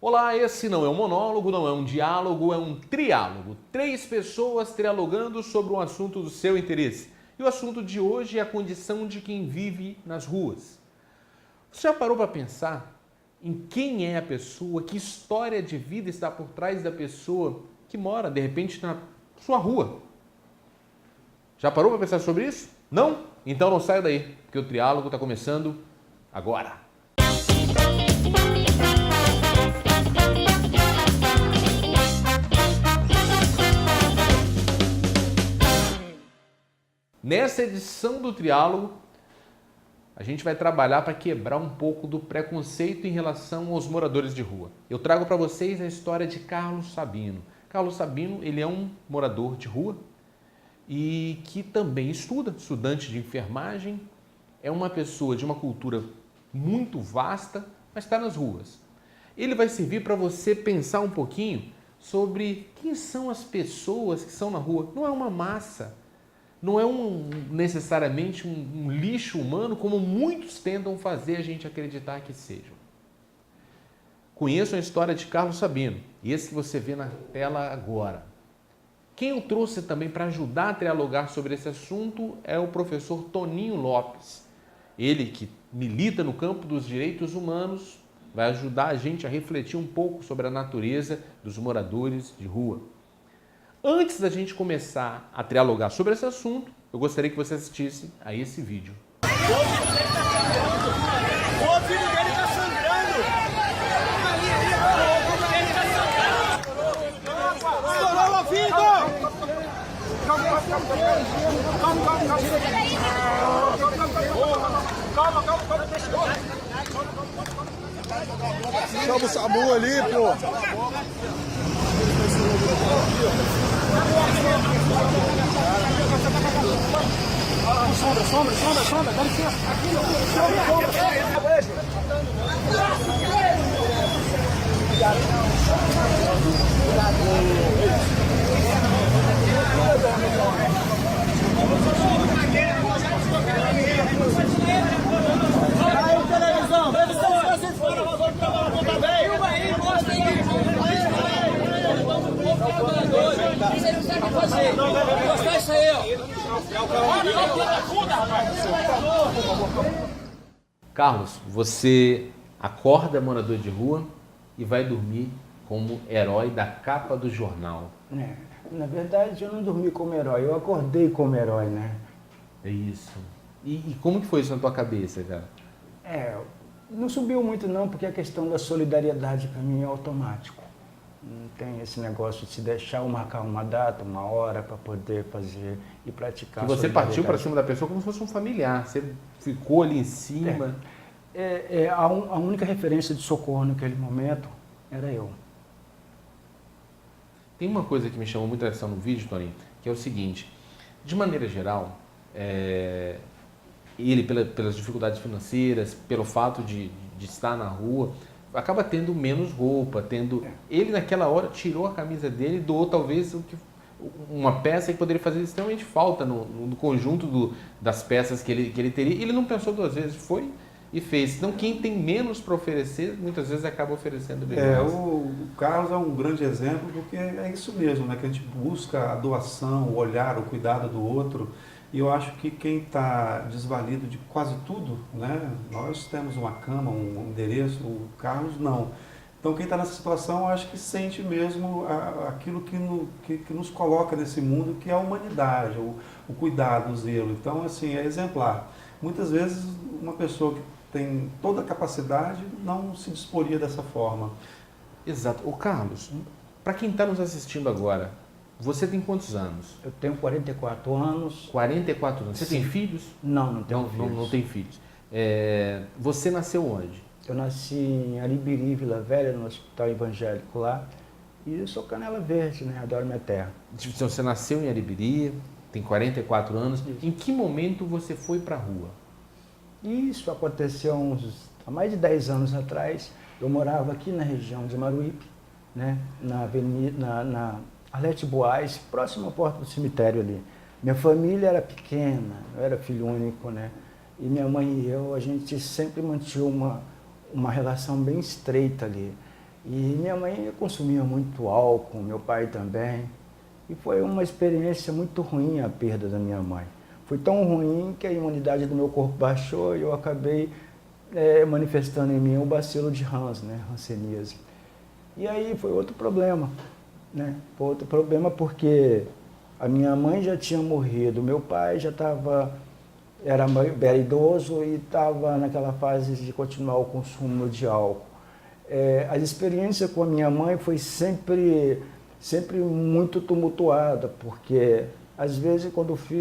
Olá, esse não é um monólogo, não é um diálogo, é um triálogo. 3 pessoas trialogando sobre um assunto do seu interesse. E o assunto de hoje é a condição de quem vive nas ruas. Você já parou para pensar em quem é a pessoa, que história de vida está por trás da pessoa que mora, de repente, na sua rua? Já parou para pensar sobre isso? Não? Então não saia daí, porque o triálogo está começando agora. Nessa edição do triálogo, a gente vai trabalhar para quebrar um pouco do preconceito em relação aos moradores de rua. Eu trago para vocês a história de Carlos Sabino. Carlos Sabino, ele é um morador de rua e que também estuda, estudante de enfermagem, é uma pessoa de uma cultura muito vasta, mas está nas ruas. Ele vai servir para você pensar um pouquinho sobre quem são as pessoas que são na rua. Não é uma massa, não é necessariamente um lixo humano, como muitos tentam fazer a gente acreditar que sejam. Conheçam a história de Carlos Sabino, esse que você vê na tela agora. Quem eu trouxe também para ajudar a dialogar sobre esse assunto é o professor Toninho Lopes. Ele que milita no campo dos direitos humanos, vai ajudar a gente a refletir um pouco sobre a natureza dos moradores de rua. Antes da gente começar a dialogar sobre esse assunto, eu gostaria que você assistisse a esse vídeo. O filho dele tá sangrando! Ele tá sangrando! Estourou o ouvido! Calma, Chama o SAMU ali, pô. Sombra, dá licença. Aí, televisão, vê se vocês foram, filma aí, mostra aí. Você não sabe fazer. Mostrar isso aí, ó. Carlos, você acorda morador de rua e vai dormir como herói da capa do jornal. Na verdade, eu não dormi como herói, eu acordei como herói, né? É isso. E como que foi isso na tua cabeça, cara? Não subiu muito não, porque a questão da solidariedade para mim é automático. Não tem esse negócio de se deixar ou marcar uma data, uma hora para poder fazer e praticar. Que você partiu para cima da pessoa como se fosse um familiar, você ficou ali em cima. A única referência de socorro naquele momento era eu. Tem uma coisa que me chamou muita atenção no vídeo, Toninho, que é o seguinte: de maneira geral, ele, pelas dificuldades financeiras, pelo fato de estar na rua, acaba tendo menos roupa, Ele naquela hora tirou a camisa dele e doou talvez uma peça que poderia fazer extremamente falta no conjunto das peças que ele teria. Ele não pensou 2 vezes, foi e fez. Então quem tem menos para oferecer, muitas vezes acaba oferecendo bem mais. O Carlos é um grande exemplo, porque é isso mesmo, né? Que a gente busca a doação, o olhar, o cuidado do outro. E eu acho que quem está desvalido de quase tudo, né? Nós temos uma cama, um endereço, o Carlos não. Então quem está nessa situação, eu acho que sente mesmo aquilo que nos coloca nesse mundo, que é a humanidade, o cuidado, o zelo. Então, assim, é exemplar. Muitas vezes uma pessoa que tem toda a capacidade não se disporia dessa forma. Exato. Ô Carlos, para quem está nos assistindo agora, você tem quantos anos? Eu tenho 44 anos. 44 anos. Você tem filhos? Não tenho filhos. Não tem filhos. Você nasceu onde? Eu nasci em Aribiri, Vila Velha, no hospital evangélico lá. E eu sou Canela Verde, né? Adoro minha terra. Então, você nasceu em Aribiri, tem 44 anos. Isso. Em que momento você foi para a rua? Isso aconteceu há mais de 10 anos atrás. Eu morava aqui na região de Maruípe, né? Na avenida, na Arlete Boaz, próximo à porta do cemitério ali. Minha família era pequena, eu era filho único, né? E minha mãe e eu, a gente sempre mantinha uma relação bem estreita ali. E minha mãe consumia muito álcool, meu pai também. E foi uma experiência muito ruim a perda da minha mãe. Foi tão ruim que a imunidade do meu corpo baixou e eu acabei manifestando em mim o bacilo de Hans, né, hanseníase. E aí foi outro problema, né? Foi outro problema porque a minha mãe já tinha morrido, meu pai já era idoso e estava naquela fase de continuar o consumo de álcool. A experiência com a minha mãe foi sempre muito tumultuada, porque às vezes quando o filho